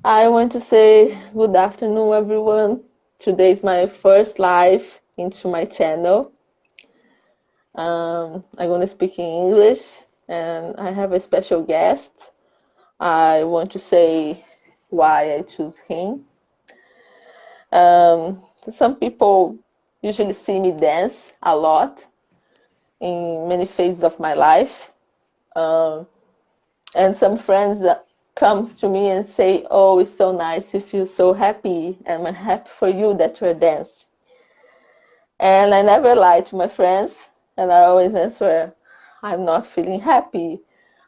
I want to say good afternoon, everyone. Today is my first live into my channel. I'm going to speak in English, and I have a special guest. I want to say why I choose him. Some people usually see me dance a lot in many phases of my life. Um, and some friends comes to me and say, "Oh, it's so nice. You feel so happy, and I'm happy for you that you're dancing." And I never lie to my friends, and I always answer, "I'm not feeling happy.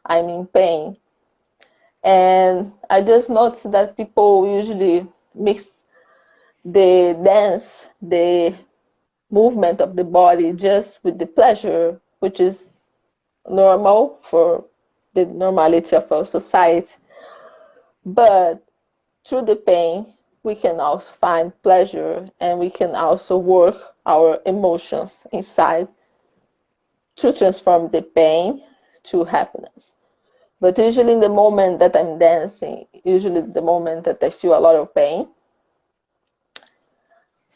I'm in pain." And I just noticed that people usually mix the dance, the movement of the body, just with the pleasure, which is normal for the normality of our society. But through the pain, we can also find pleasure, and we can also work our emotions inside to transform the pain to happiness. But usually, in the moment that I'm dancing, usually the moment that I feel a lot of pain.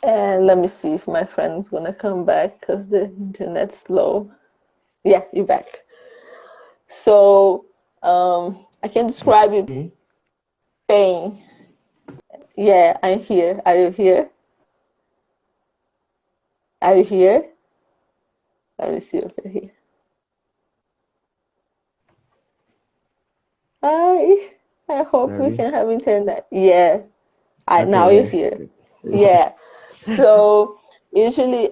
And let me see if my friend's gonna come back because the internet's slow. Yeah, you're back. So I can describe it Me? pain. Yeah, I'm here. Are you here? Are you here? Let me see if you're here. Hi. I hope we Sorry. can have internet. Yeah. I Okay, now you're yes. here. Yes. Yeah. So usually,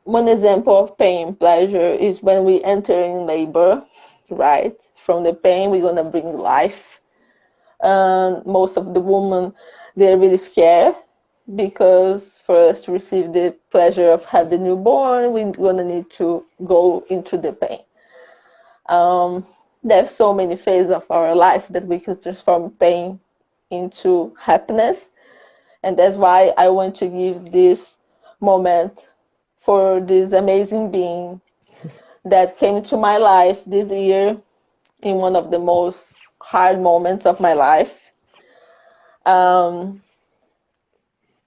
one example of pain pleasure is when we enter in labor, right? From the pain, we're gonna bring life. Most of the women, they're really scared because for us to receive the pleasure of having the newborn, we're gonna need to go into the pain. Um, there's so many phases of our life that we can transform pain into happiness, and that's why I want to give this moment for this amazing being that came into my life this year in one of the most hard moments of my life. Um,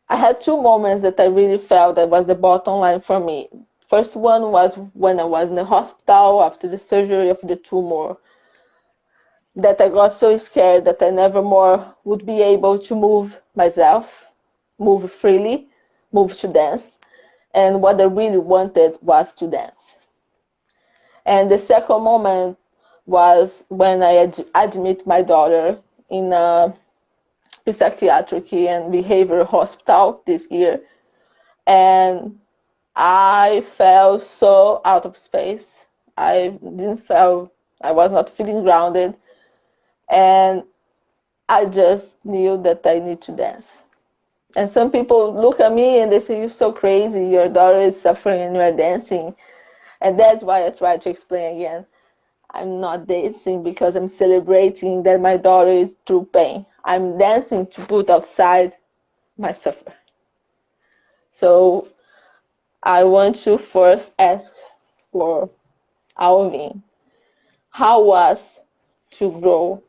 I had two moments that I really felt that was the bottom line for me. First one was when I was in the hospital after the surgery of the tumor, that I got so scared that I never more would be able to move myself, move freely, move to dance. And what I really wanted was to dance. And the second moment was when I admit my daughter in a psychiatric and behavioral hospital this year. And I felt so out of space. I didn't feel, I was not feeling grounded. And I just knew that I need to dance. And some people look at me and they say, "You're so crazy. Your daughter is suffering and you're dancing." And that's why I try to explain again. I'm not dancing because I'm celebrating that my daughter is through pain. I'm dancing to put outside my suffer. So I want to first ask for Alvin, how was to grow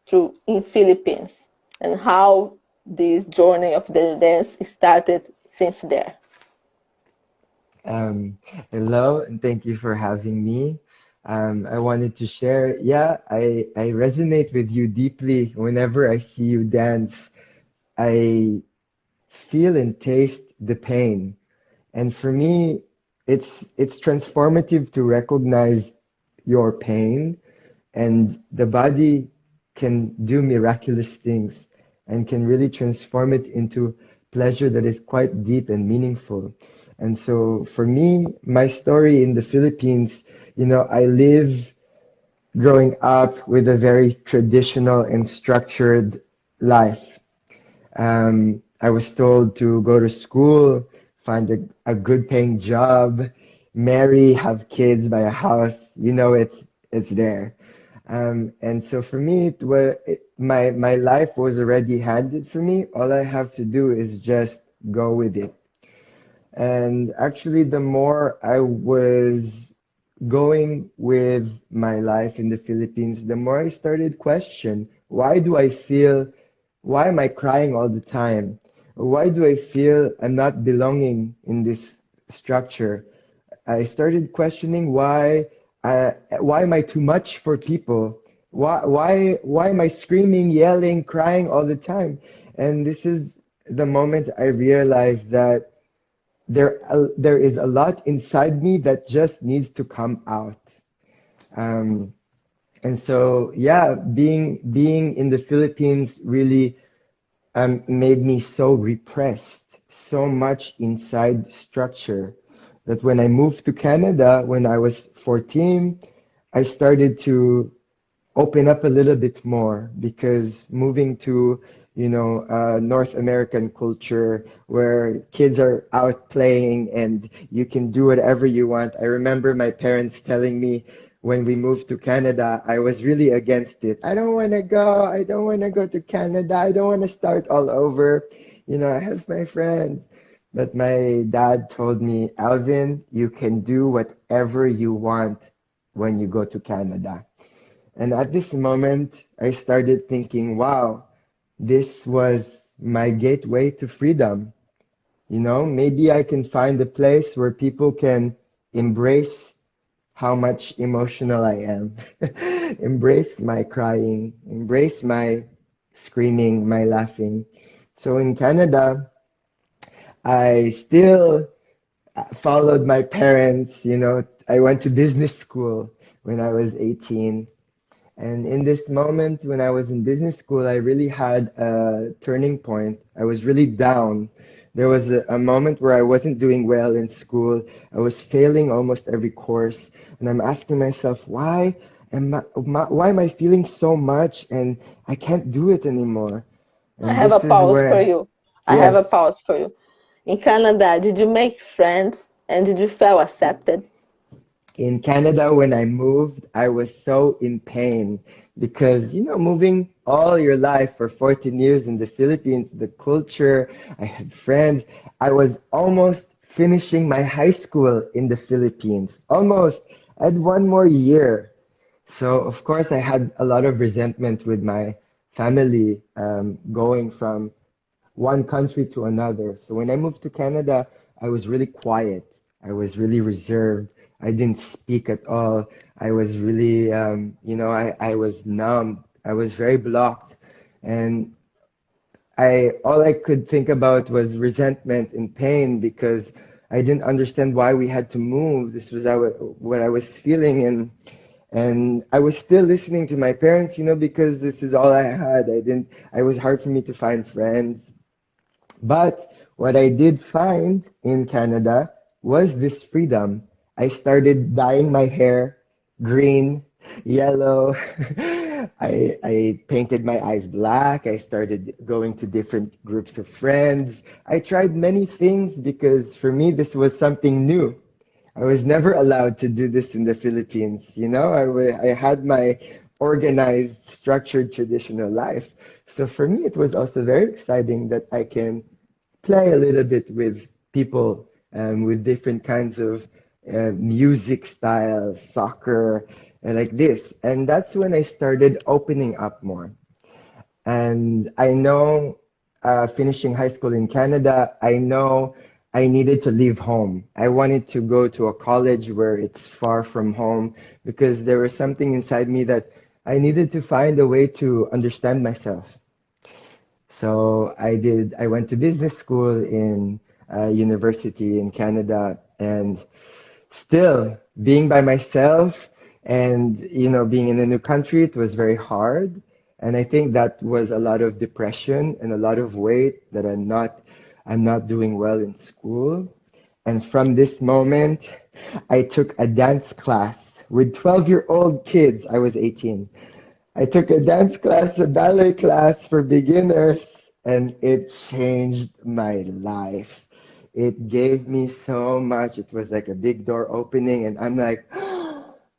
through in Philippines and how this journey of the dance started since there. Um, Hello, and thank you for having me. I wanted to share, yeah, I resonate with you deeply. Whenever I see you dance, I feel and taste the pain. And for me, it's transformative to recognize your pain, and the body can do miraculous things and can really transform it into pleasure that is quite deep and meaningful. And so for me, my story in the Philippines, I live growing up with a very traditional and structured life. I was told to go to school, find a good paying job, marry, have kids, buy a house. It's there. And so for me, my life was already handed for me. All I have to do is just go with it. And actually, the more I was going with my life in the Philippines, the more I started question, why do I feel why am I crying all the time? Why do I feel I'm not belonging in this structure? I started questioning why am I too much for people? Why am I screaming, yelling, crying all the time? And this is the moment I realized that there is a lot inside me that just needs to come out. Um, and so, yeah, being in the Philippines really made me so repressed, so much inside structure that when I moved to Canada when I was 14, I started to open up a little bit more because moving to, North American culture where kids are out playing and you can do whatever you want. I remember my parents telling me when we moved to Canada, I was really against it. I don't want to go. I don't want to go to Canada. I don't want to start all over. I have my friends. But my dad told me, Alvin, you can do whatever you want when you go to Canada. And at this moment, I started thinking, wow, this was my gateway to freedom. Maybe I can find a place where people can embrace how much emotional I am, embrace my crying, embrace my screaming, my laughing. So in Canada, I still followed my parents. I went to business school when I was 18. And in this moment, when I was in business school, I really had a turning point. I was really down. There was a moment where I wasn't doing well in school. I was failing almost every course. And I'm asking myself, why am I feeling so much and I can't do it anymore? I And have a this is pause for where, you. I have a yes, pause for you. In Canada, did you make friends and did you feel accepted? in Canada, when I moved, I was so in pain because, moving all your life for 14 years in the Philippines, the culture, I had friends. I was almost finishing my high school in the Philippines. Almost. I had one more year. So, of course, I had a lot of resentment with my family going from one country to another. So when I moved to Canada, I was really quiet. I was really reserved. I didn't speak at all. I was really, I was numb. I was very blocked. And all I could think about was resentment and pain because I didn't understand why we had to move. This was what I was feeling. And I was still listening to my parents, because this is all I had. It was hard for me to find friends. But what I did find in Canada was this freedom. I started dyeing my hair green, yellow. I painted my eyes black. I started going to different groups of friends. I tried many things because for me, this was something new. I was never allowed to do this in the Philippines. I had my organized, structured, traditional life. So for me, it was also very exciting that I can play a little bit with people with different kinds of music styles, soccer, and like this. And that's when I started opening up more. And I know finishing high school in Canada, I know I needed to leave home. I wanted to go to a college where it's far from home because there was something inside me that I needed to find a way to understand myself. So I went to business school in university in Canada, and still being by myself and being in a new country, it was very hard. And I think that was a lot of depression and a lot of weight that I'm not doing well in school. And from this moment, I took a dance class with 12-year-old kids. I was 18. I took a dance class, a ballet class for beginners, and it changed my life. It gave me so much. It was like a big door opening, and I'm like,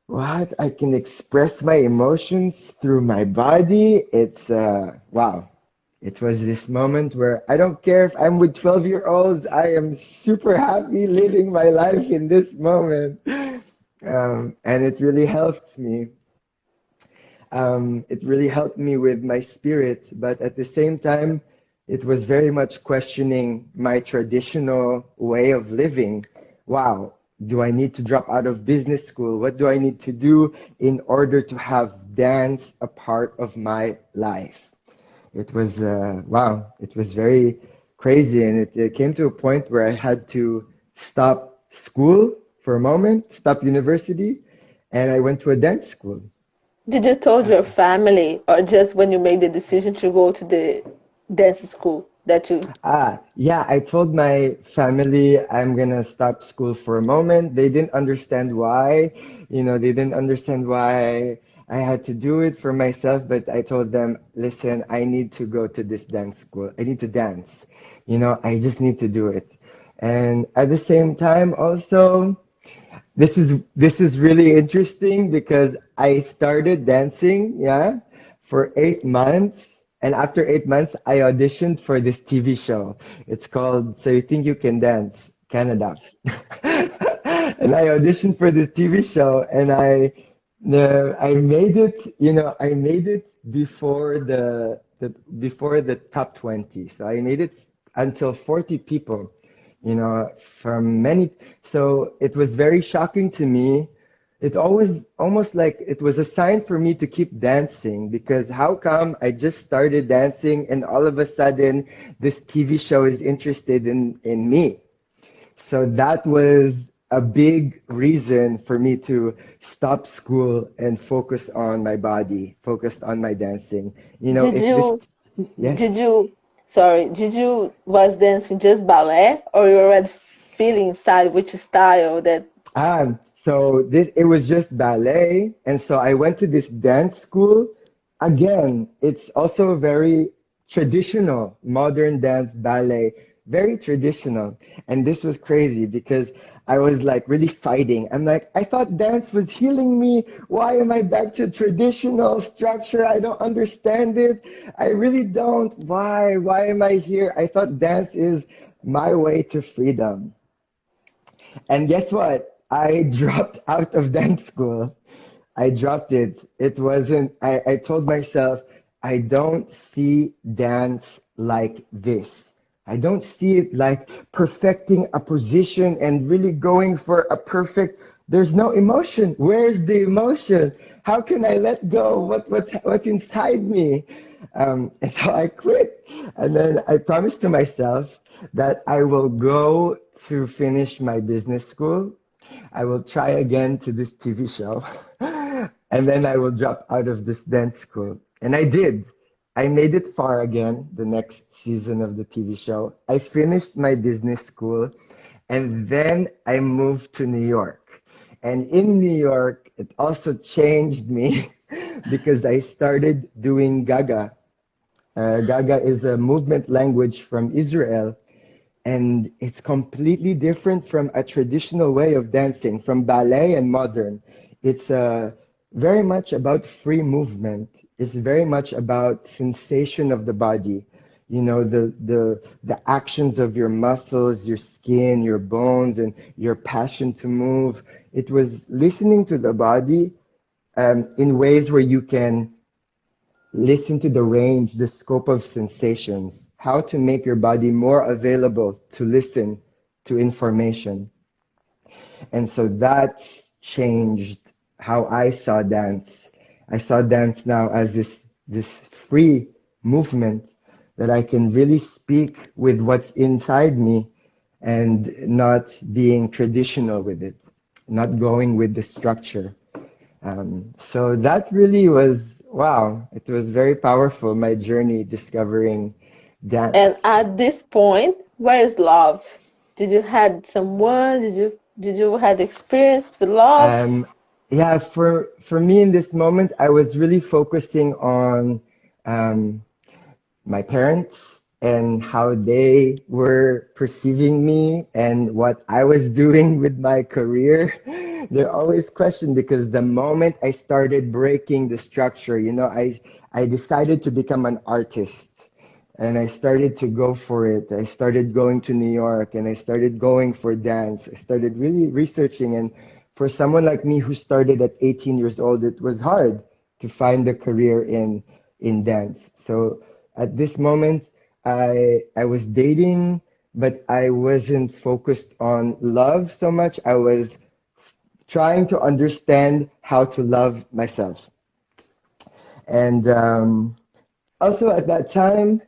what? I can express my emotions through my body. It's wow. It was this moment where I don't care if I'm with 12-year-olds, I am super happy living my life in this moment. And it really helped me. It really helped me with my spirit, but at the same time, it was very much questioning my traditional way of living. Wow, do I need to drop out of business school? What do I need to do in order to have dance a part of my life? It was, wow, it was very crazy. And it came to a point where I had to stop school for a moment, stop university, and I went to a dance school. Did you told your family or just when you made the decision to go to the dance school that you Yeah, I told my family I'm gonna stop school for a moment. They didn't understand why, they didn't understand why I had to do it for myself, but I told them, listen, I need to go to this dance school. I need to dance. I just need to do it. And at the same time, also, this is really interesting because I started dancing, yeah, for 8 months, and after 8 months, I auditioned for this TV show. It's called "So You Think You Can Dance, Canada," and I auditioned for this TV show, and I made it. I made it before the top 20. So I made it until 40 people from many. So it was very shocking to me. It always almost like it was a sign for me to keep dancing because how come I just started dancing and all of a sudden this TV show is interested in me? So that was a big reason for me to stop school and focus on my body, focused on my dancing. did If this, you yes. did you sorry, did you was dancing just ballet or you already feeling inside which style that So this it was just ballet, and so I went to this dance school. Again, it's also very traditional, modern dance ballet, very traditional. And this was crazy because I was like really fighting. I'm like, I thought dance was healing me. Why am I back to traditional structure? I don't understand it. I really don't. Why? Why am I here? I thought dance is my way to freedom. And guess what? I dropped out of dance school. I dropped it. It wasn't, I told myself, I don't see dance like this. I don't see it like perfecting a position and really going for a perfect, there's no emotion. Where's the emotion? How can I let go? What's inside me? And so I quit. And then I promised to myself that I will go to finish my business school. I will try again to this TV show. And then I will drop out of this dance school. And I did. I made it far again the next season of the TV show. I finished my business school and then I moved to New York. And in New York, it also changed me because I started doing Gaga. Gaga is a movement language from Israel, and it's completely different from a traditional way of dancing, from ballet and modern. It's very much about free movement. It's very much about sensation of the body. The actions of your muscles, your skin, your bones, and your passion to move. It was listening to the body in ways where you can listen to the range, the scope of sensations, how to make your body more available to listen to information. And so that changed how I saw dance. I saw dance now as this free movement that I can really speak with what's inside me and not being traditional with it, not going with the structure. So that really was, wow, it was very powerful, my journey discovering and dance. at this point where is love? Did you had someone? Did you had experience with love? Um, yeah, for me in this moment, I was really focusing on um, my parents and how they were perceiving me and what I was doing with my career. They're always questioned because the moment I started breaking the structure, I decided to become an artist and I started to go for it. I started going to New York and I started going for dance. I started really researching, and for someone like me who started at 18 years old, it was hard. to find a career in dance. So at this moment, I was dating, but I wasn't focused on love so much. I was trying to understand how to love myself. And also at that time,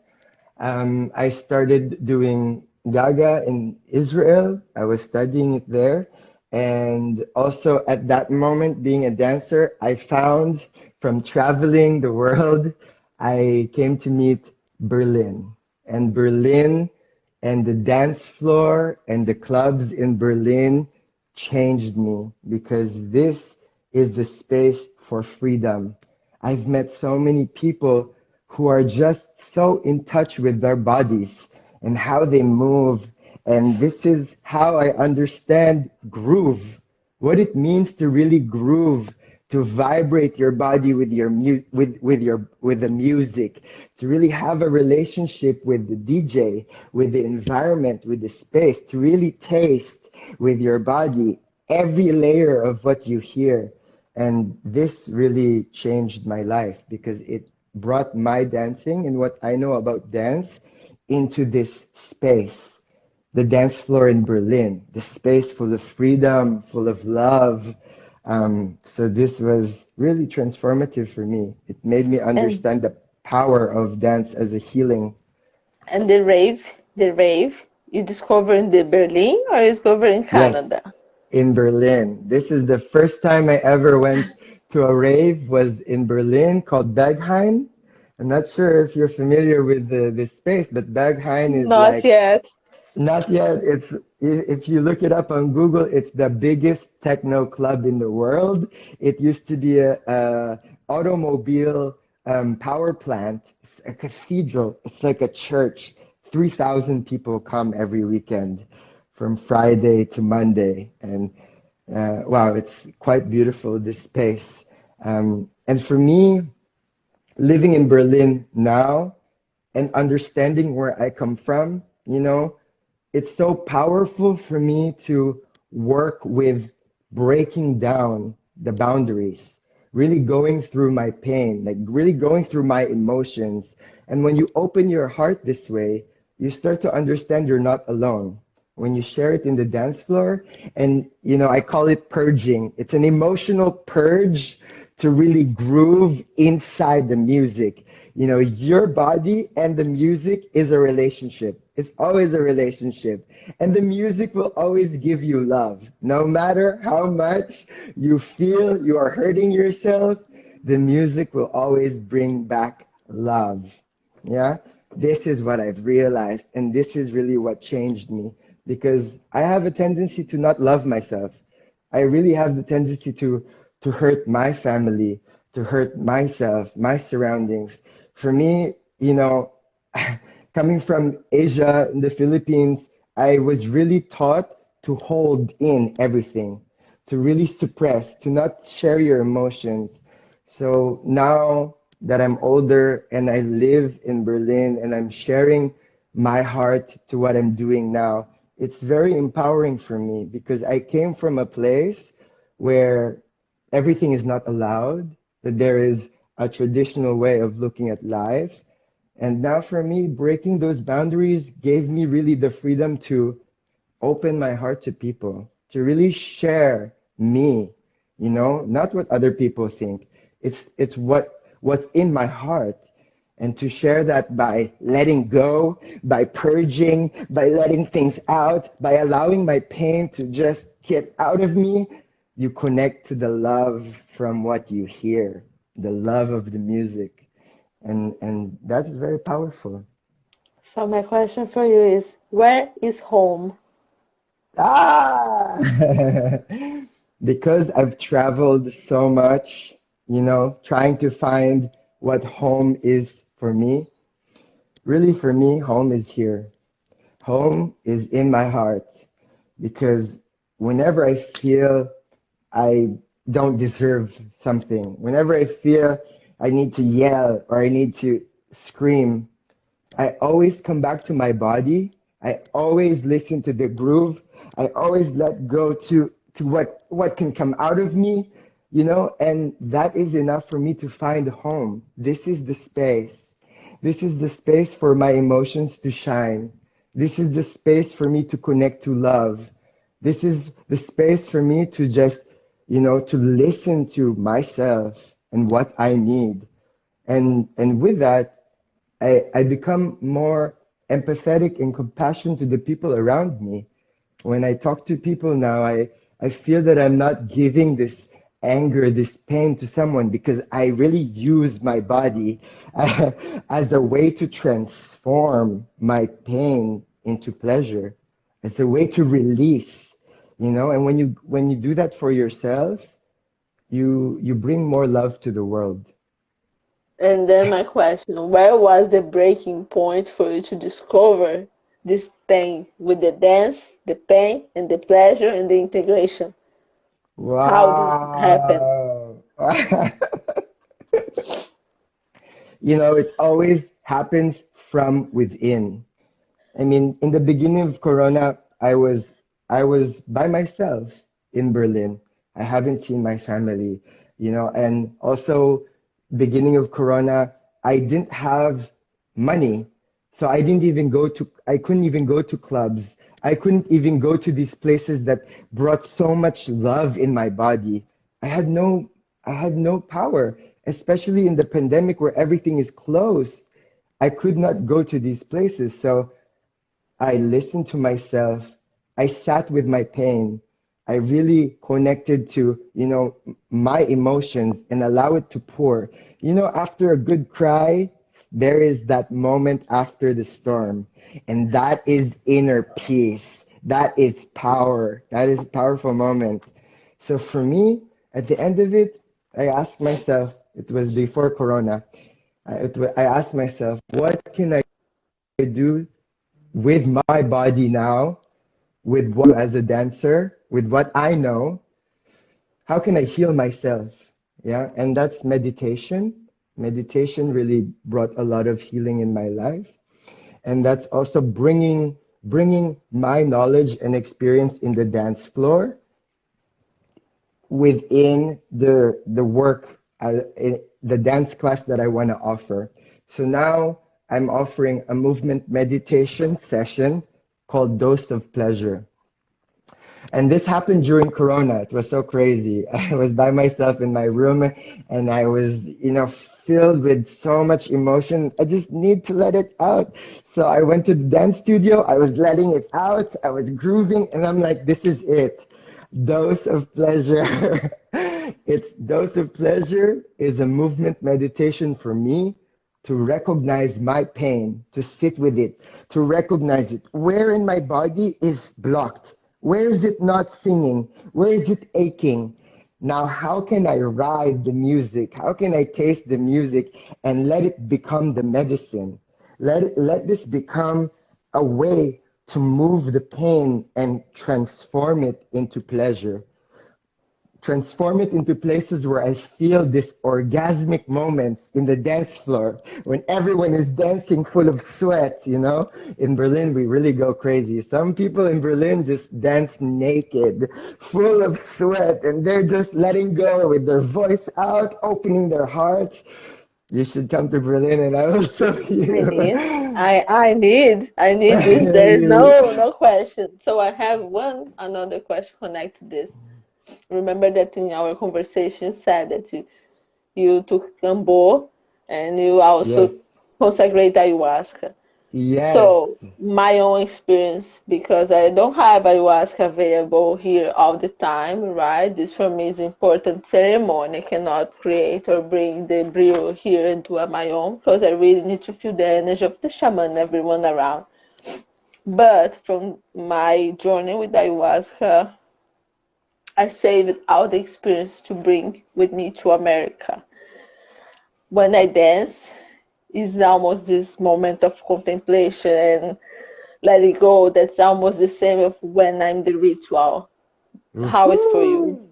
I started doing Gaga in Israel. I was studying it there. And also at that moment, being a dancer, I found from traveling the world, I came to meet Berlin. And Berlin and the dance floor and the clubs in Berlin changed me because this is the space for freedom. I've met so many people who are just so in touch with their bodies and how they move. And this is how I understand groove, what it means to really groove, to vibrate your body with your with the music, to really have a relationship with the DJ, with the environment, with the space, to really taste with your body every layer of what you hear. And this really changed my life because it brought my dancing and what I know about dance into this space, the dance floor in Berlin, the space full of freedom, full of love. So this was really transformative for me. It made me And understand the power of dance as a healing. and the rave, you discover in the Berlin or you discover in Yes, Canada? in Berlin. This is the first time I ever went to a rave was in Berlin called Berghain. I'm not sure if you're familiar with this space, but Berghain is Not like yet. not yet. If you look it up on Google, it's the biggest techno club in the world. It used to be a automobile power plant, it's a cathedral. It's like a church. 3,000 people come every weekend from Friday to Monday, and wow, it's quite beautiful, this space. And for me, living in Berlin now and understanding where I come from, it's so powerful for me to work with breaking down the boundaries, really going through my pain, like really going through my emotions. And when you open your heart this way, you start to understand you're not alone. When you share it in the dance floor, and I call it purging. It's an emotional purge to really groove inside the music. Your body and the music is a relationship. It's always a relationship. And the music will always give you love. No matter how much you feel you are hurting yourself, the music will always bring back love. Yeah? This is what I've realized. And this is really what changed me because I have a tendency to not love myself. I really have the tendency to hurt my family, to hurt myself, my surroundings. For me, coming from Asia in the Philippines, I was really taught to hold in everything, to really suppress, to not share your emotions. So now that I'm older and I live in Berlin and I'm sharing my heart to what I'm doing now, it's very empowering for me because I came from a place where everything is not allowed, that there is a traditional way of looking at life. And now for me, breaking those boundaries gave me really the freedom to open my heart to people, to really share me, not what other people think. It's what's in my heart. And to share that by letting go, by purging, by letting things out, by allowing my pain to just get out of me, you connect to the love from what you hear, the love of the music. And that is very powerful. So my question for you is, where is home? Ah! Because I've traveled so much, trying to find what home is for me. Really, for me, home is here. Home is in my heart because whenever I feel I don't deserve something, whenever I feel I need to yell or I need to scream, I always come back to my body. I always listen to the groove. I always let go to what can come out of me and that is enough for me to find home. This is the space. This is the space for my emotions to shine. This is the space for me to connect to love. This is the space for me to just, to listen to myself and what I need. And with that, I become more empathetic and compassionate to the people around me. When I talk to people now, I feel that I'm not giving this anger, this pain to someone because I really use my body as a way to transform my pain into pleasure, as a way to release, and when you do that for yourself, you bring more love to the world. And then my question, where was the breaking point for you to discover this thing with the dance, the pain, and the pleasure and the integration? How this happened? Wow. It always happens from within. I mean, in the beginning of Corona, I was by myself in Berlin. I haven't seen my family, and also beginning of Corona, I didn't have money. So I couldn't even go to clubs. I couldn't even go to these places that brought so much love in my body. I had no I had no power, especially in the pandemic where everything is closed. I could not go to these places. So I listened to myself. I sat with my pain. I really connected to, my emotions and allow it to pour. After a good cry, there is that moment after the storm. And that is inner peace. That is power. That is a powerful moment. So for me, at the end of it, I asked myself, it was before Corona, I asked myself, what can I do with my body now, with what as a dancer, with what I know, how can I heal myself? Yeah, and that's meditation. Meditation really brought a lot of healing in my life, and that's also bringing my knowledge and experience in the dance floor within the work, the dance class that I want to offer. So now I'm offering a movement meditation session called Dose of Pleasure. And this happened during Corona. It was so crazy. I was by myself in my room and I was, filled with so much emotion. I just need to let it out. So I went to the dance studio. I was letting it out. I was grooving and I'm like, this is it. Dose of pleasure. It's dose of pleasure is a movement meditation for me to recognize my pain, to sit with it, to recognize it. Where in my body is blocked? Where is it not singing? Where is it aching? Now, how can I ride the music? How can I taste the music and let it become the medicine? Let this become a way to move the pain and transform it into pleasure, transform it into places where I feel this orgasmic moments in the dance floor when everyone is dancing full of sweat, In Berlin, we really go crazy. Some people in Berlin just dance naked, full of sweat, and they're just letting go with their voice out, opening their hearts. You should come to Berlin and I will show I you. need. I need this. There is You- no question. So I have one another question connected to this. Remember that in our conversation you said that you took Gambo and you yes, also consecrate ayahuasca. yes. So my own experience, because I don't have ayahuasca available here all the time, right? This for me is important ceremony. I cannot create or bring the brio here and do it my own because I really need to feel the energy of the shaman, everyone around. But from my journey with ayahuasca, I saved all the experience to bring with me to America. When I dance, it's almost this moment of contemplation and let it go. That's almost the same of when I'm the ritual. How is for you? Woohoo!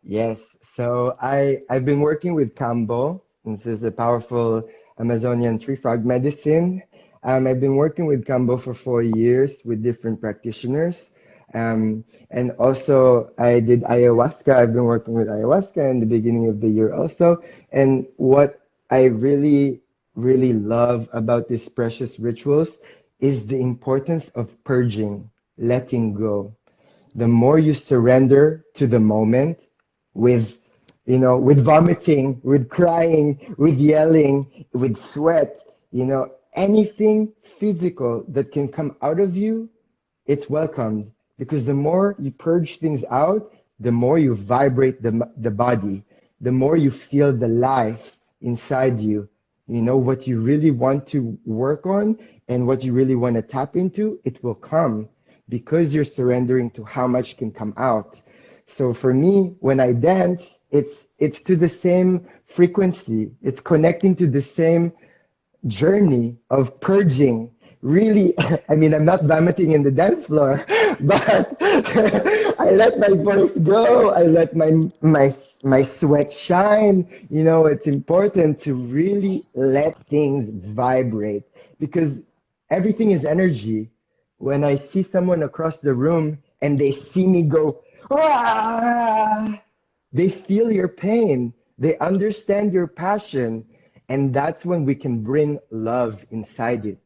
Yes, so I've been working with Kambo. This is a powerful Amazonian tree frog medicine. I've been working with Kambo for 4 years with different practitioners. And also, I did ayahuasca. I've been working with ayahuasca in the beginning of the year also. And what I really, really love about these precious rituals is the importance of purging, letting go. The more you surrender to the moment with, with vomiting, with crying, with yelling, with sweat, anything physical that can come out of you, it's welcomed, because the more you purge things out, the more you vibrate the body, the more you feel the life inside you. What you really want to work on and what you really want to tap into, it will come because you're surrendering to how much can come out. So for me, when I dance, it's to the same frequency. It's connecting to the same journey of purging. Really, I mean, I'm not vomiting in the dance floor, but I let my voice go. I let my sweat shine. It's important to really let things vibrate, because everything is energy. When I see someone across the room and they see me go, ah, they feel your pain. They understand your passion. And that's when we can bring love inside it.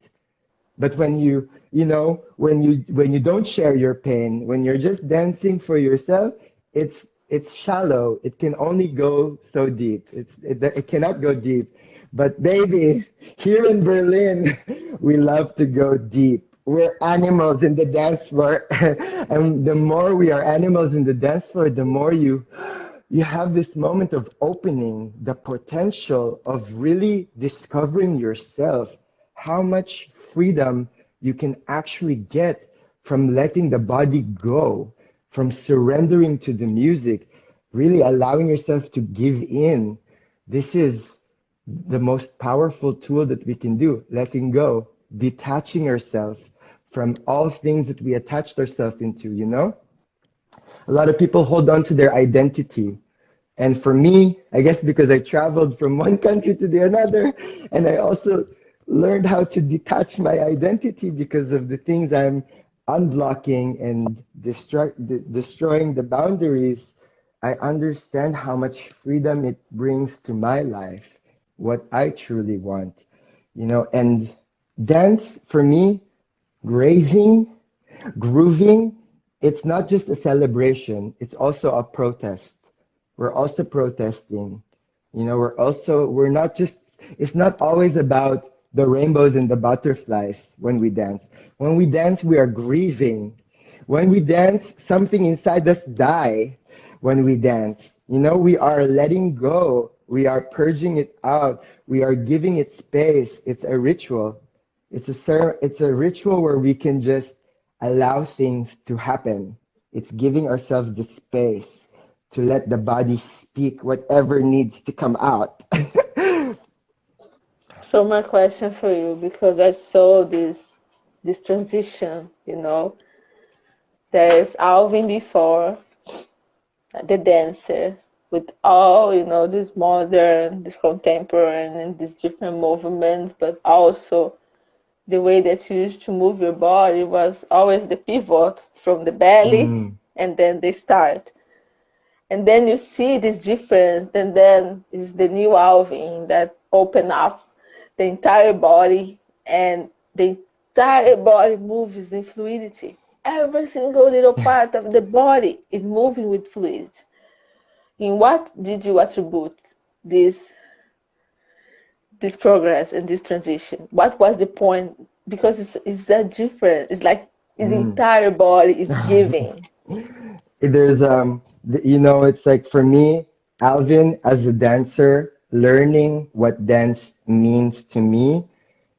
But when you don't share your pain, when you're just dancing for yourself, it's shallow. It can only go so deep. It cannot go deep. But baby, here in Berlin, we love to go deep. We're animals in the dance floor. And the more we are animals in the dance floor, the more you have this moment of opening, the potential of really discovering yourself, how much freedom you can actually get from letting the body go, from surrendering to the music, really allowing yourself to give in. This is the most powerful tool that we can do, letting go, detaching ourselves from all things that we attached ourselves into. A lot of people hold on to their identity. And for me, I guess because I traveled from one country to the another, and I also learned how to detach my identity because of the things I'm unblocking and destroying the boundaries, I understand how much freedom it brings to my life, what I truly want. And dance for me, grazing, grooving, it's not just a celebration, it's also a protest. We're also protesting. We're not just, it's not always about the rainbows and the butterflies when we dance. When we dance, we are grieving. When we dance, something inside us die when we dance. We are letting go. We are purging it out. We are giving it space. It's a ritual. It's a ritual where we can just allow things to happen. It's giving ourselves the space to let the body speak whatever needs to come out. So my question for you, because I saw this transition, there's Alvin before, the dancer, with all, this modern, this contemporary, and these different movements, but also the way that you used to move your body was always the pivot from the belly Mm, and then the start. And then you see this difference, and then is the new Alvin that open up the entire body, and the entire body moves in fluidity. Every single little part of the body is moving with fluidity. In what did you attribute this this progress and this transition? What was the point? Because it's that different. It's like his mm. entire body is giving. It's like for me, Alvin, as a dancer, learning what dance means to me,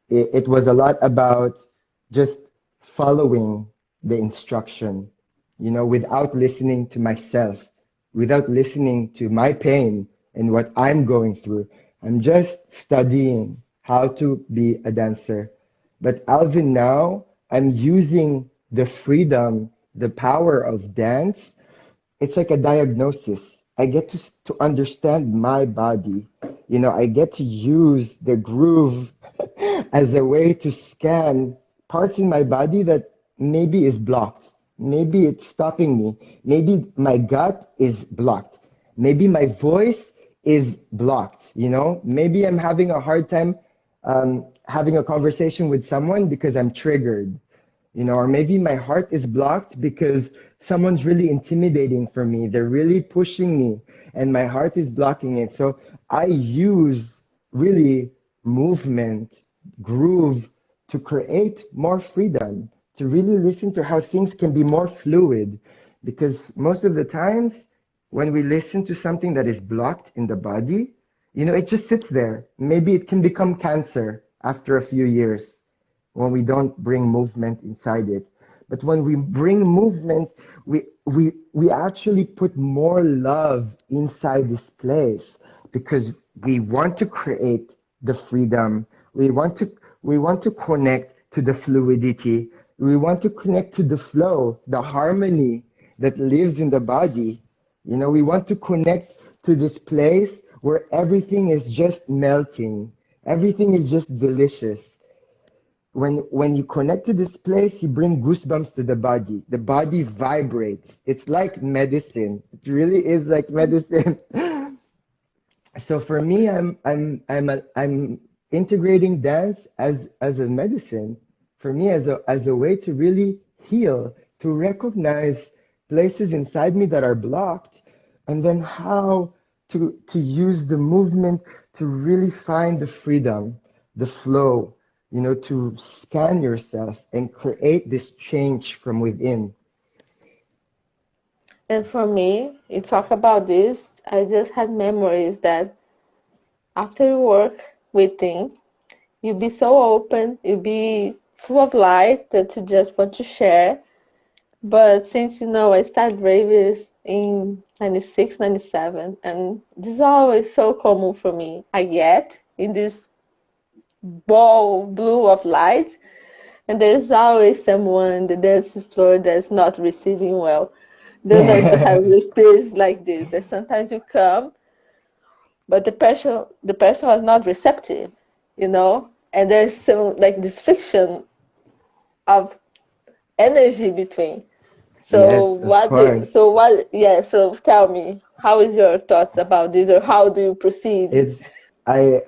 it was a lot about just following the instruction, without listening to myself, without listening to my pain and what I'm going through. I'm just studying how to be a dancer. But Alvin, now I'm using the freedom, the power of dance. It's like a diagnosis. I get to understand my body. I get to use the groove as a way to scan parts in my body that maybe is blocked. maybe it's stopping me. Maybe my gut is blocked. Maybe my voice is blocked. Maybe I'm having a hard time having a conversation with someone because I'm triggered. Or maybe my heart is blocked because someone's really intimidating for me. They're really pushing me, and my heart is blocking it. So I use really movement, groove to create more freedom, to really listen to how things can be more fluid. Because most of the times, when we listen to something that is blocked in the body, it just sits there. Maybe it can become cancer after a few years when we don't bring movement inside it. But when we bring movement, we actually put more love inside this place because we want to create the freedom. We want to connect to the fluidity. We want to connect to the flow, the harmony that lives in the body. We want to connect to this place where everything is just melting. Everything is just delicious. When you connect to this place, you bring goosebumps to the body. The body vibrates. It's like medicine. It really is like medicine. So for me, I'm integrating dance as a medicine. For me, as a way to really heal, to recognize places inside me that are blocked, and then how to use the movement to really find the freedom, the flow, to scan yourself and create this change from within. And for me, you talk about this, I just had memories that after you work with things, you be so open, you be full of light that you just want to share. But since I started raves in 96, 97, and this is always so common for me. I get in this ball blue of light, and there's always someone on the dance floor that's not receiving well. Don't know if you have experience like this. That sometimes you come, but the person was not receptive, and there's some like this friction of energy between. So Yes, of what do course. so what yeah, so tell me, how is your thoughts about this, or how do you proceed? It's I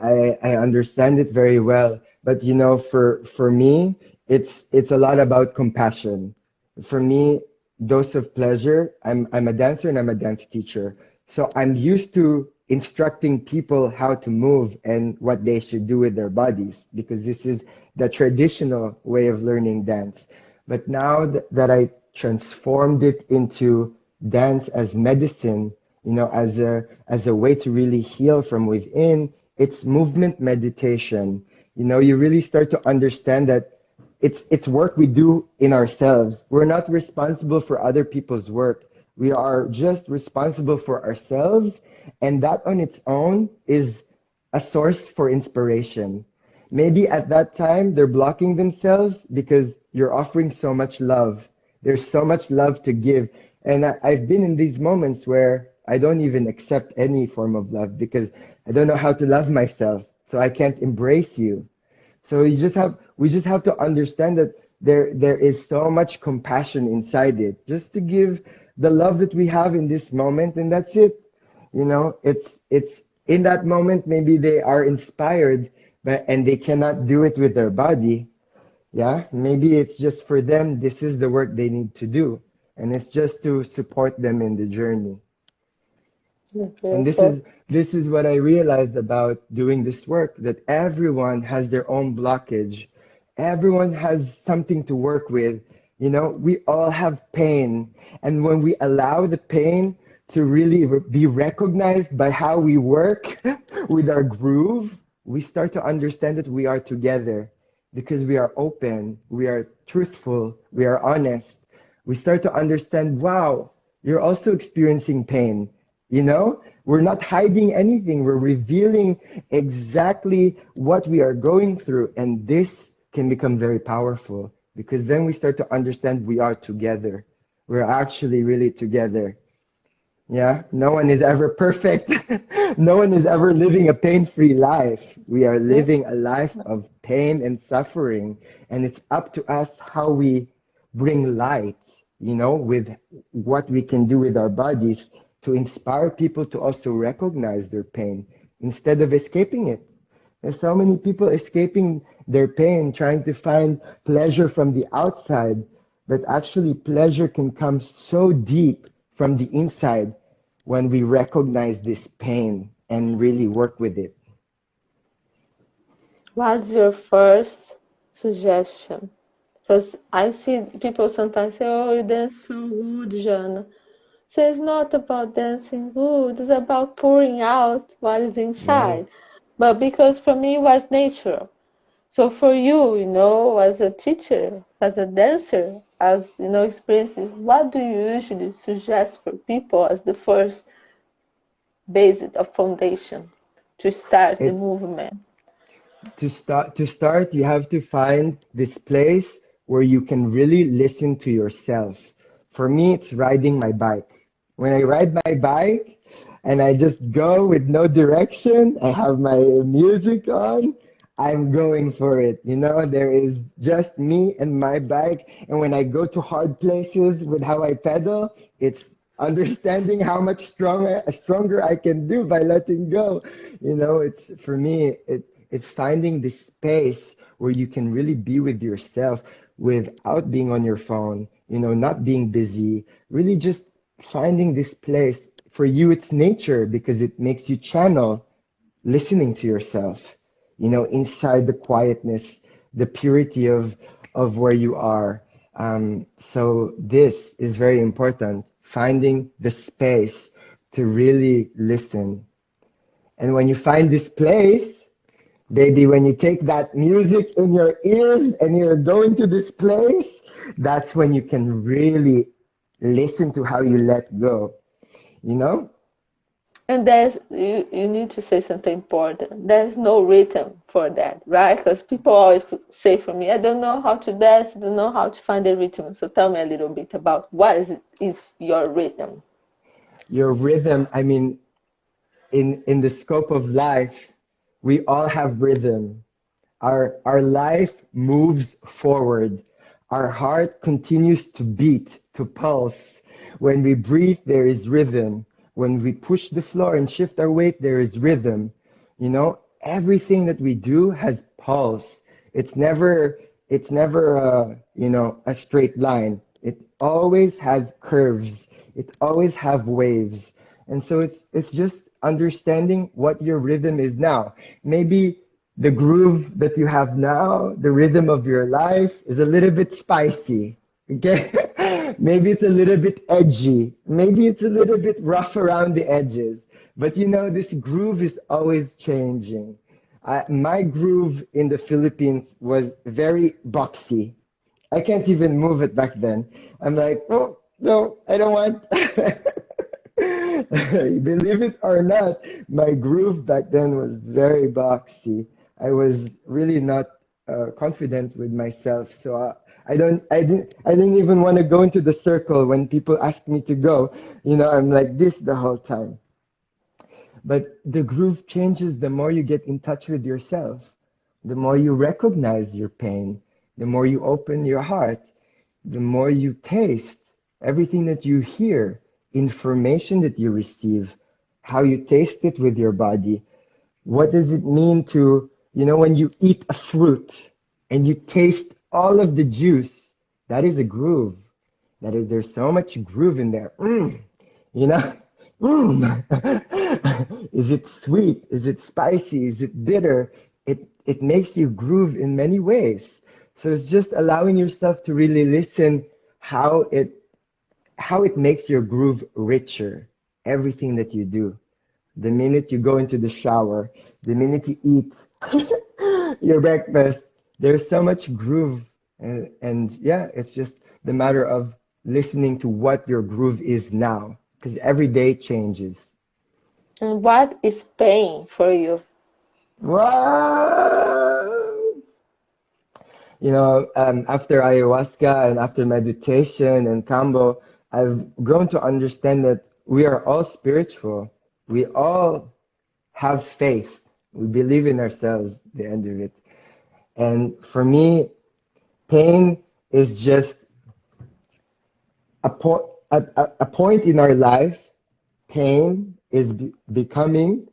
understand it very well, but for me, it's a lot about compassion. For me, dose of pleasure. I'm a dancer and I'm a dance teacher, so I'm used to instructing people how to move and what they should do with their bodies because this is the traditional way of learning dance. But now that I transformed it into dance as medicine, as a way to really heal from within, it's movement meditation. You really start to understand that it's work we do in ourselves. We're not responsible for other people's work. We are just responsible for ourselves, and that on its own is a source for inspiration. Maybe at that time they're blocking themselves because you're offering so much love. There's so much love to give. And I've been in these moments where I don't even accept any form of love because I don't know how to love myself. So I can't embrace you. So we just have to understand that there is so much compassion inside it, just to give the love that we have in this moment, and that's it. It's in that moment maybe they are inspired, but and they cannot do it with their body. Yeah, maybe it's just for them. This is the work they need to do, and it's just to support them in the journey. It's And this beautiful. is this is what I realized about doing this work, that everyone has their own blockage. Everyone has something to work with. We all have pain. And when we allow the pain to really be recognized by how we work with our groove, we start to understand that we are together because we are open, we are truthful, we are honest. We start to understand, wow, you're also experiencing pain. We're not hiding anything. We're revealing exactly what we are going through. And this can become very powerful because then we start to understand we are together. We're actually really together. Yeah, no one is ever perfect. No one is ever living a pain-free life. We are Mm. living a life of pain and suffering, and it's up to us how we bring light, with what we can do with our bodies to inspire people to also recognize their pain instead of escaping it. There's so many people escaping their pain, trying to find pleasure from the outside, but actually pleasure can come so deep from the inside when we recognize this pain and really work with it. What's your first suggestion? Because I see people sometimes say, "Oh, you dance so good, Jana." So it's not about dancing good, it's about pouring out what is Yes. inside. But because for me it was natural. So for you, as a teacher, as a dancer, as experiences, what do you usually suggest for people as the first basic of foundation to start the It's movement? to start, you have to find this place where you can really listen to yourself. For me, it's riding my bike. When I ride my bike and I just go with no direction, I have my music on, I'm going for it. There is just me and my bike. And when I go to hard places with how I pedal, it's understanding how much stronger I can do by letting go. It's for me, it's finding this space where you can really be with yourself without being on your phone, not being busy, really just finding this place. For you, it's nature because it makes you channel listening to yourself, inside the quietness, the purity of where you are. So this is very important, finding the space to really listen. And when you find this place, baby, when you take that music in your ears and you're going to this place, that's when you can really listen to how you let go, you know? And you need to say something important. There's no rhythm for that, right? Because people always say for me, I don't know how to dance, I don't know how to find a rhythm. So tell me a little bit about what is your rhythm. Your rhythm, I mean, in the scope of life, we all have rhythm. Our life moves forward. Our heart continues to beat, to pulse. When we breathe, there is rhythm. When we push the floor and shift our weight, there is rhythm. Everything that we do has pulse. It's never a straight line. It always has curves. It always have waves. And so it's just understanding what your rhythm is now. Maybe the groove that you have now, the rhythm of your life is a little bit spicy. Okay? Maybe it's a little bit edgy. Maybe it's a little bit rough around the edges. But this groove is always changing. My groove in the Philippines was very boxy. I can't even move it back then. I'm like, oh, no, I don't want. Believe it or not, my groove back then was very boxy. I was really not confident with myself, so I didn't even want to go into the circle when people asked me to go. I'm like this the whole time. But the groove changes the more you get in touch with yourself, the more you recognize your pain, the more you open your heart, the more you taste everything that you hear, information that you receive, how you taste it with your body. What does it mean to, when you eat a fruit and you taste all of the juice? That is a groove. There's so much groove in there. You know, is it sweet? Is it spicy? Is it bitter? It makes you groove in many ways. So it's just allowing yourself to really listen how it makes your groove richer. Everything that you do. The minute you go into the shower, the minute you eat your breakfast, there's so much groove. And yeah, it's just the matter of listening to what your groove is now, because every day changes. And what is pain for you? Wow! After ayahuasca and after meditation and kambo, I've grown to understand that we are all spiritual. We all have faith. We believe in ourselves, the end of it. And for me, pain is just a point a point in our life, pain is becoming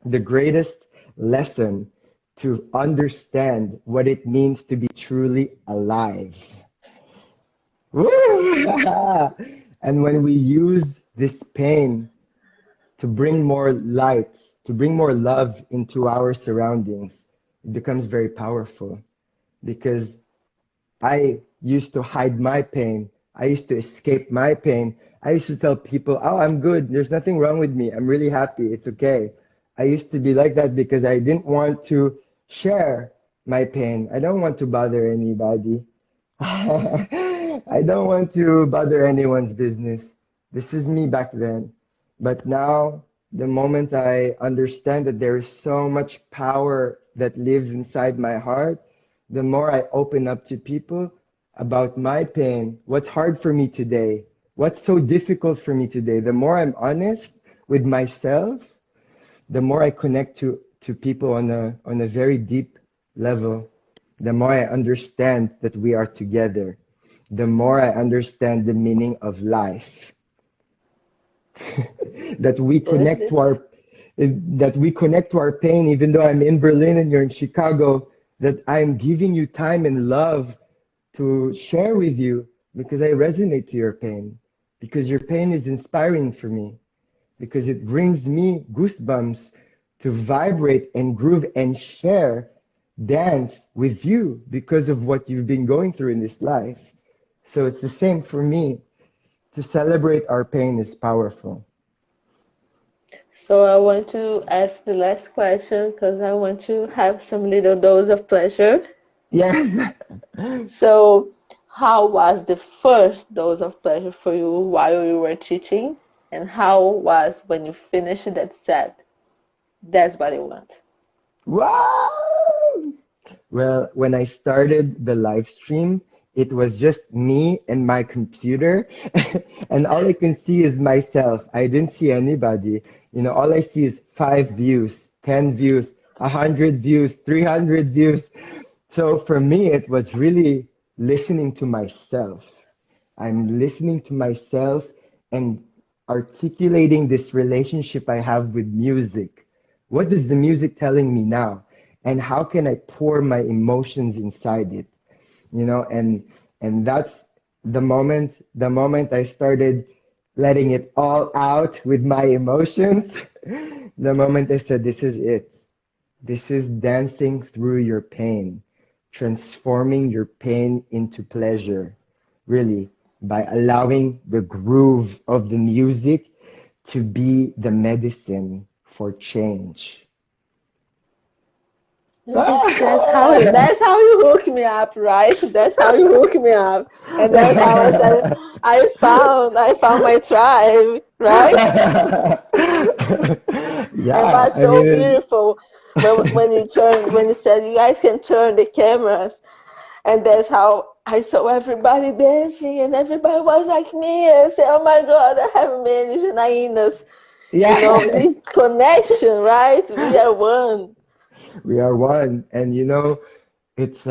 the greatest lesson to understand what it means to be truly alive. Woo! And when we use this pain to bring more light, to bring more love into our surroundings, it becomes very powerful because I used to hide my pain. I used to escape my pain. I used to tell people, oh, I'm good. There's nothing wrong with me. I'm really happy. It's okay. I used to be like that because I didn't want to share my pain. I don't want to bother anybody. I don't want to bother anyone's business. This is me back then. But now, the moment I understand that there is so much power that lives inside my heart, the more I open up to people about my pain, what's hard for me today, what's so difficult for me today, the more I'm honest with myself, the more I connect to people on a very deep level, the more I understand that we are together, the more I understand the meaning of life. that we Yes, connect to yes. our that we connect to our pain, even though I'm in Berlin and you're in Chicago, that I'm giving you time and love to share with you because I resonate to your pain, because your pain is inspiring for me, because it brings me goosebumps to vibrate and groove and share, dance with you because of what you've been going through in this life. So it's the same for me. To celebrate our pain is powerful. So I want to ask the last question because I want to have some little dose of pleasure. Yes. So, how was the first dose of pleasure for you while you were teaching? And how was when you finished that set? That's what I want. Wow! Well, when I started the live stream, it was just me and my computer, and all I can see is myself. I didn't see anybody. You know, all I see is 5 views, 10 views, 100 views, 300 views. So for me, it was really listening to myself. I'm listening to myself and articulating this relationship I have with music. What is the music telling me now? And how can I pour my emotions inside it? You know, and that's the moment I started letting it all out with my emotions, the moment I said, this is it. This is dancing through your pain, transforming your pain into pleasure, really, by allowing the groove of the music to be the medicine for change. That's how you hook me up, right? That's how you hook me up. And that's how I said I found my tribe, right? It Yeah, was I so mean, beautiful when you said you guys can turn the cameras, and that's how I saw everybody dancing and everybody was like me. I said, oh my God, I have many Janainas. yeah. This connection, right? We are one. We are one, and you know, it's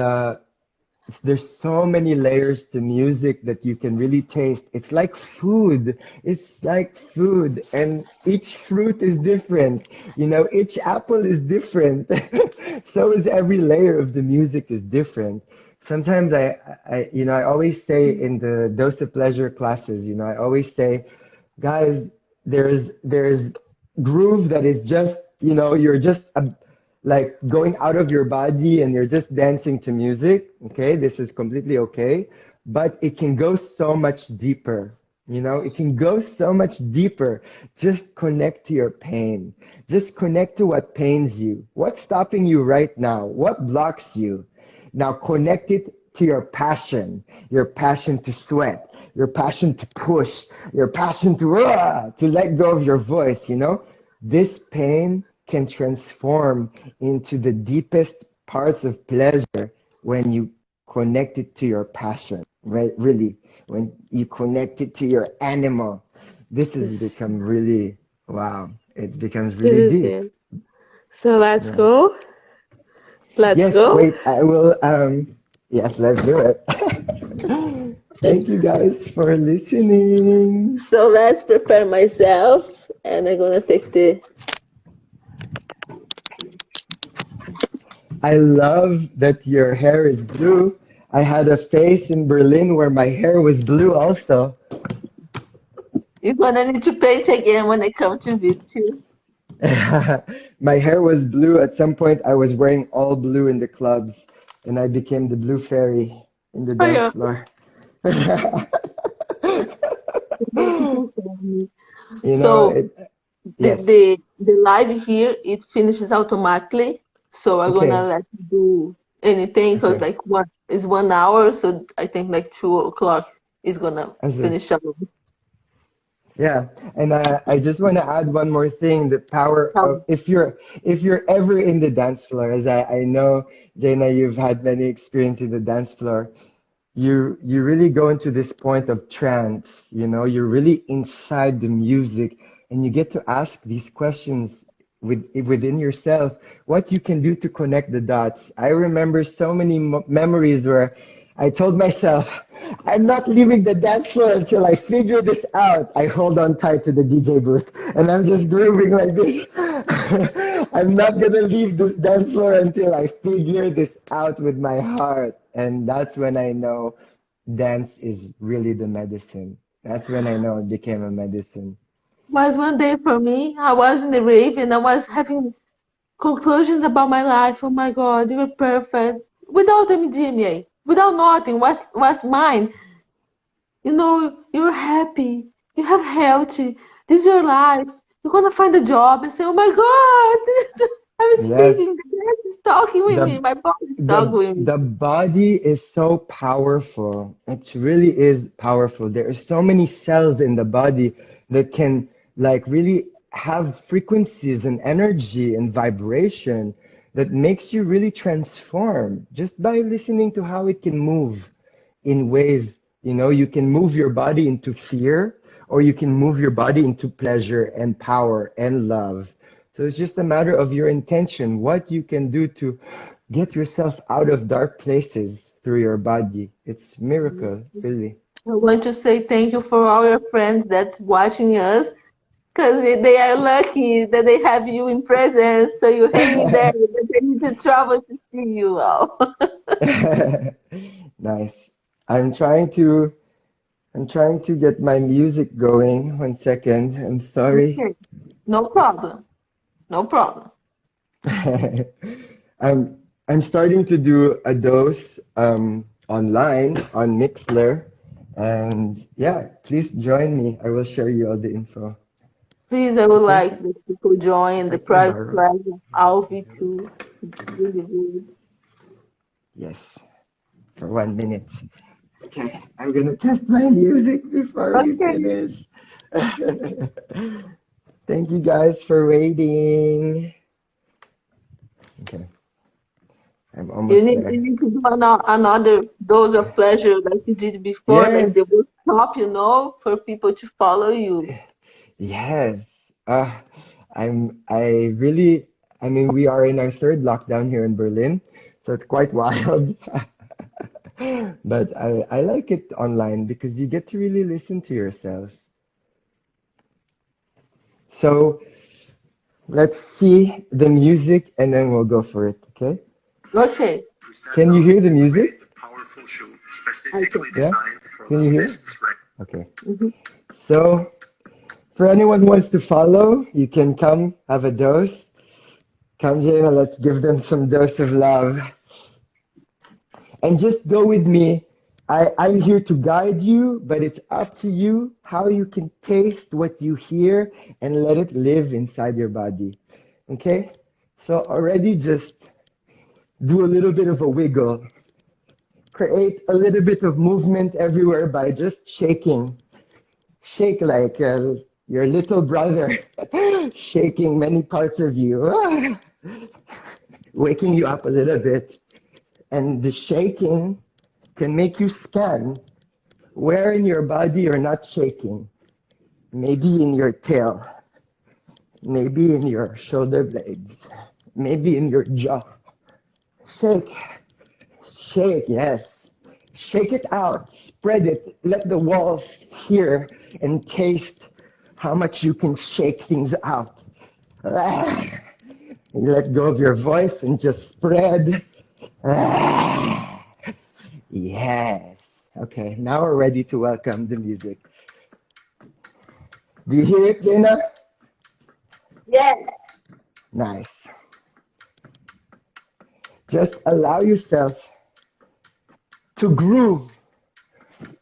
there's so many layers to music that you can really taste. It's like food. It's like food, and each fruit is different. You know, each apple is different. So is every layer of the music is different. Sometimes I always say in the dose of pleasure classes, I always say, guys, there's groove that is just, you're just like going out of your body and you're just dancing to music. Okay, this is completely okay, but it can go so much deeper. It can go so much deeper. Just connect to your pain. Just connect to what pains you. What's stopping you right now? What blocks you? Now connect it to your passion to sweat, your passion to push, your passion to let go of your voice, This pain can transform into the deepest parts of pleasure when you connect it to your passion, right? Really, when you connect it to your animal, this has This, become really, wow, it becomes this really is deep. it. So let's Yeah. go. Let's Yes, go. wait, I will, yes, let's do it. Thank you guys for listening. So let's prepare myself, and I'm gonna take the. I love that your hair is blue. I had a face in Berlin where my hair was blue also. You're gonna need to paint again when I come to visit you. My hair was blue. At some point, I was wearing all blue in the clubs, and I became the blue fairy in the Oh, dance yeah. floor. Beautiful family. You know, So it, the yes. the live here it finishes automatically. So I'm gonna Okay, let you do anything because okay. like 1 hour. So I think like 2 o'clock is gonna As a, finish up. yeah, and I just want to add one more thing: the power of if you're ever in the dance floor, as I know, Jana, you've had many experiences in the dance floor. You really go into this point of trance, you know, you're really inside the music and you get to ask these questions within yourself, what you can do to connect the dots. I remember so many memories where I told myself, I'm not leaving the dance floor until I figure this out. I hold on tight to the DJ booth and I'm just grooving like this. I'm not gonna leave this dance floor until I figure this out with my heart. And that's when I know dance is really the medicine. That's when I know it became a medicine. Was one day for me. I was in the rave and I was having conclusions about my life. Oh my God, you were perfect. Without MDMA, without nothing, was mine. You know, you're happy. You have health. This is your life. You're gonna find a job and say, oh my God, I'm speaking. Yes, The dance is talking with me. the My body is talking the with me. the body is so powerful. It really is powerful. There are so many cells in the body that can like really have frequencies and energy and vibration that makes you really transform just by listening to how it can move in ways, you know, you can move your body into fear or you can move your body into pleasure and power and love. So it's just a matter of your intention, what you can do to get yourself out of dark places through your body. It's miracle, really. I want to say thank you for all your friends that's watching us because they are lucky that they have you in presence. So you're hanging there. They need to travel to see you all. Nice. I'm trying to I'm trying to get my music going. One second. I'm sorry. Okay, no problem. No problem. I'm I'm starting to do a dose online on Mixler, and yeah, please join me. I will share you all the info. Please, I It's would okay. like the people join the I can private borrow. class of Alvi too. Really good. Yes, for 1 minute. Okay, I'm gonna test my music before we Okay. finish. Thank you guys for waiting. Okay, I'm You almost need you there. need to do another dose of pleasure like you did before, like the Yes, workshop, for people to follow you. yes. I really, I mean, we are in our third lockdown here in Berlin, so it's quite wild. But I like it online because you get to really listen to yourself. So let's see the music and then we'll go for it, okay? Okay, Can you hear the music? I can. Yeah? Can you hear? Okay. Mhm. So for anyone who wants to follow, you can come have a dose. Come, Jana, let's give them some dose of love. And just go with me. I'm here to guide you, but it's up to you how you can taste what you hear and let it live inside your body. Okay? So already just do a little bit of a wiggle. Create a little bit of movement everywhere by just shaking. Shake like your little brother, shaking many parts of you, waking you up a little bit. And the shaking can make you scan where in your body you're not shaking. Maybe in your tail, maybe in your shoulder blades, maybe in your jaw. Shake, shake, yes. Shake it out, spread it, let the walls hear and taste how much you can shake things out. Ah, let go of your voice and just spread. Ah, yes. Okay, now we're ready to welcome the music. Do you hear it, Jana? Yes. Nice. Just allow yourself to groove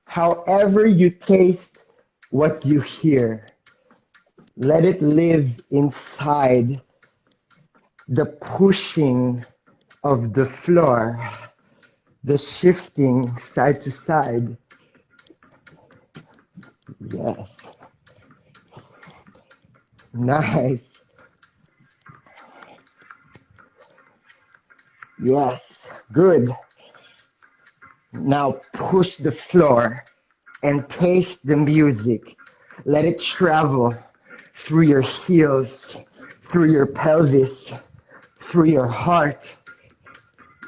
however you taste what you hear. Let it live inside the pushing of the floor, the shifting side to side. Yes. Nice. Yes. Good. Now push the floor and taste the music. Let it travel through your heels, through your pelvis, through your heart.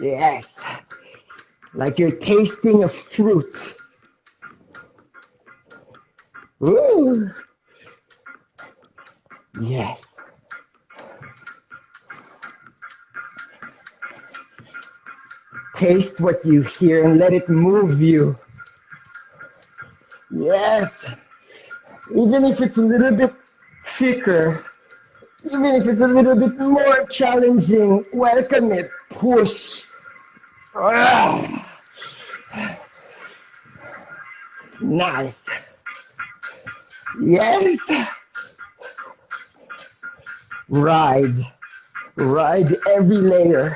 Yes. Like you're tasting a fruit. Ooh. Yes. Taste what you hear and let it move you. Yes. Even if it's a little bit thicker, even if it's a little bit more challenging, welcome it. Push. Ah, nice. Yes. Ride. Ride every layer.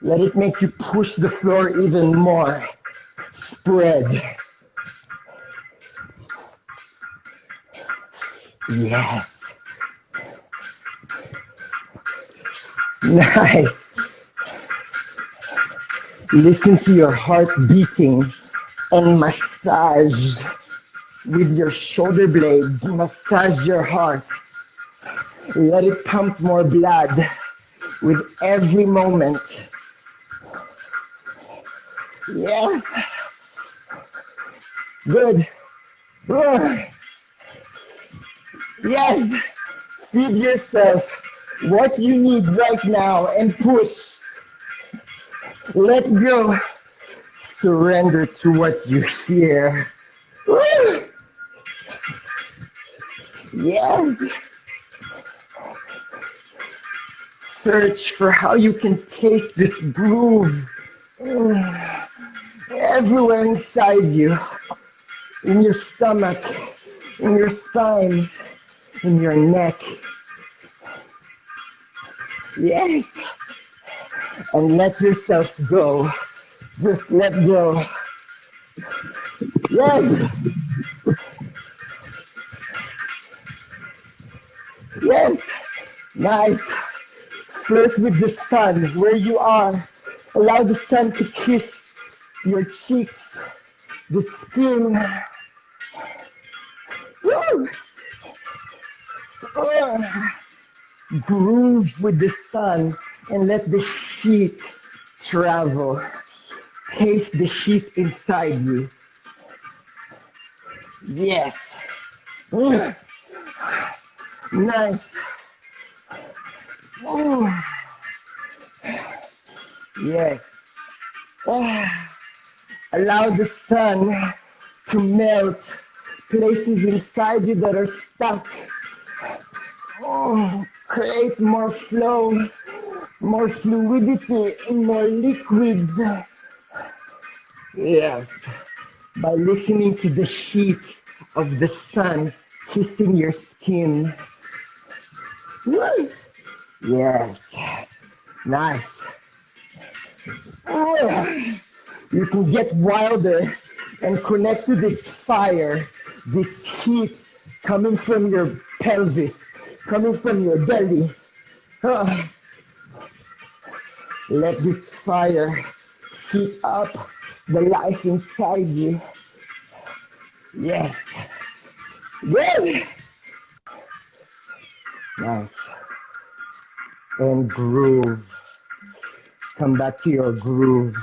Let it make you push the floor even more. Spread. Yes. Nice. Listen to your heart beating and massage with your shoulder blades. Massage your heart. Let it pump more blood with every moment. Yes. Good. Oh, yes. Feed yourself what you need right now and push. Let go. Surrender to what you hear. Woo! Yes. Search for how you can take this groove everywhere inside you, in your stomach, in your spine, in your neck. Yes. And let yourself go. Just let go. Yes. Yes. Nice. Flirt with the sun where you are. Allow the sun to kiss your cheeks, the skin. Woo! Oh. Groove with the sun and let the heat travel. Taste the heat inside you. Yes. Mm. Nice. Mm. Yes. Ah. Allow the sun to melt places inside you that are stuck. Oh, create more flow, more fluidity, and more liquids. Yes. By listening to the heat of the sun kissing your skin. Woo! Yes. Nice. Oh, you can get wilder and connect to this fire, this heat coming from your pelvis, coming from your belly. Ah, let this fire heat up the life inside you. Yes. Good. Nice. And groove. Come back to your groove.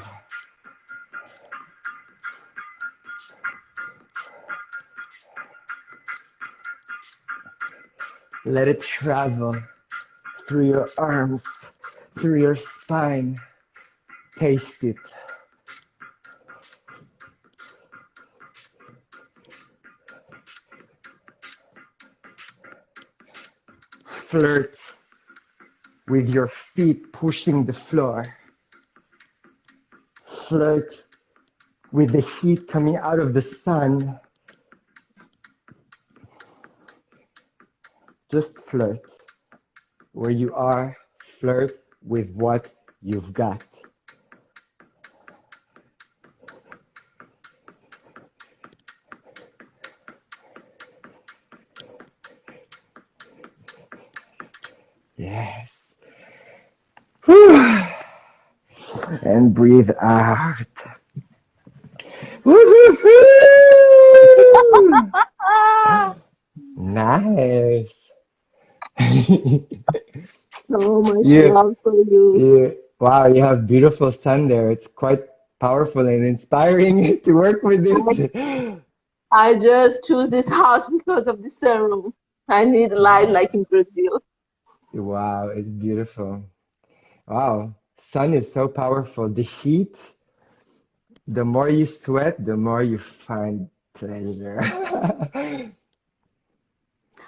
Let it travel through your arms, through your spine. Taste it. Flirt with your feet pushing the floor. Flirt with the heat coming out of the sun. Just flirt. Where you are, flirt with what you've got. Yes. And breathe out. Woo-hoo-hoo! Ah, Nice. so much You, love for you. wow, you have beautiful sun there. It's quite powerful and inspiring to work with it. I just choose this house because of the sunroom. I need light Yeah. like in Brazil. Wow, it's beautiful. Wow, sun is so powerful. The heat, the more you sweat, the more you find pleasure.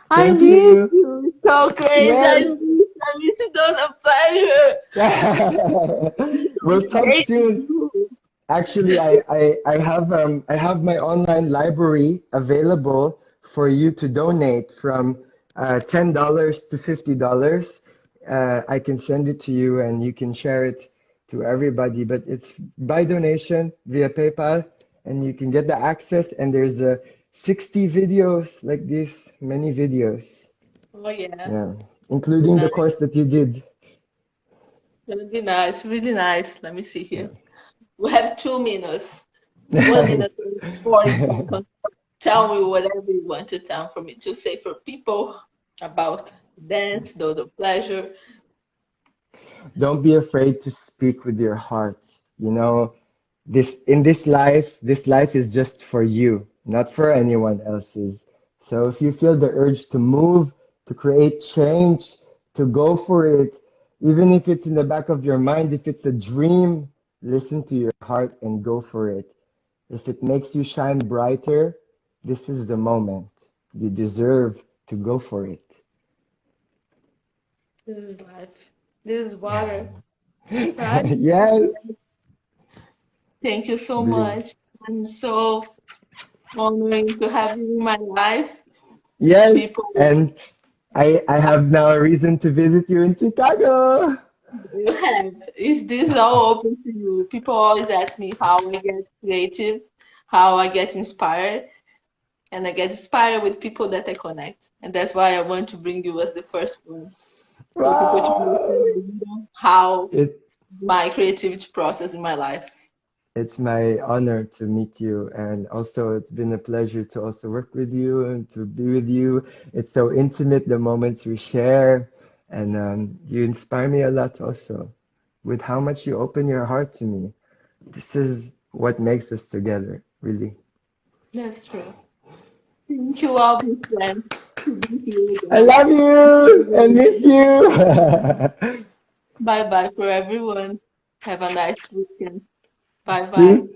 I Thank miss you. you. So crazy. Yes. I miss you. Don't have pleasure. We'll talk Great to soon. you. Actually, I have my online library available for you to donate from $10 to $50. I can send it to you and you can share it to everybody, but it's by donation via PayPal and you can get the access and there's 60 videos like this, many videos. Oh yeah. Yeah, Really including the nice. course that you did. Really nice. Really nice. Let me see Yeah. here. We have 2 minutes. 1 minute and 40 seconds. Tell me whatever you want to tell for me to say for people about dance, those of pleasure. Don't be afraid to speak with your heart. You know, this life is just for you, not for anyone else's. So if you feel the urge to move, to create change, to go for it, even if it's in the back of your mind, if it's a dream, listen to your heart and go for it. If it makes you shine brighter, this is the moment. You deserve to go for it. This is life. This is water, right? Yes, Thank you so breathe. much. I'm so honoring to have you in my life. Yes, People and I have now a reason to visit you in Chicago. you have. Is this all open to you? People always ask me how I get creative, how I get inspired, and I get inspired with people that I connect. And that's why I want to bring you as the first one for people to understand Wow! a little how It my creativity process in my life. it's my honor to meet you, and also it's been a pleasure to also work with you and to be with you. It's so intimate, the moments we share, and you inspire me a lot also with how much you open your heart to me. This is what makes us together, really. That's true. Thank you, Alvin, friend, to be here I again. love you and miss you. Bye bye for everyone. Have a nice weekend. Bye bye. Truth.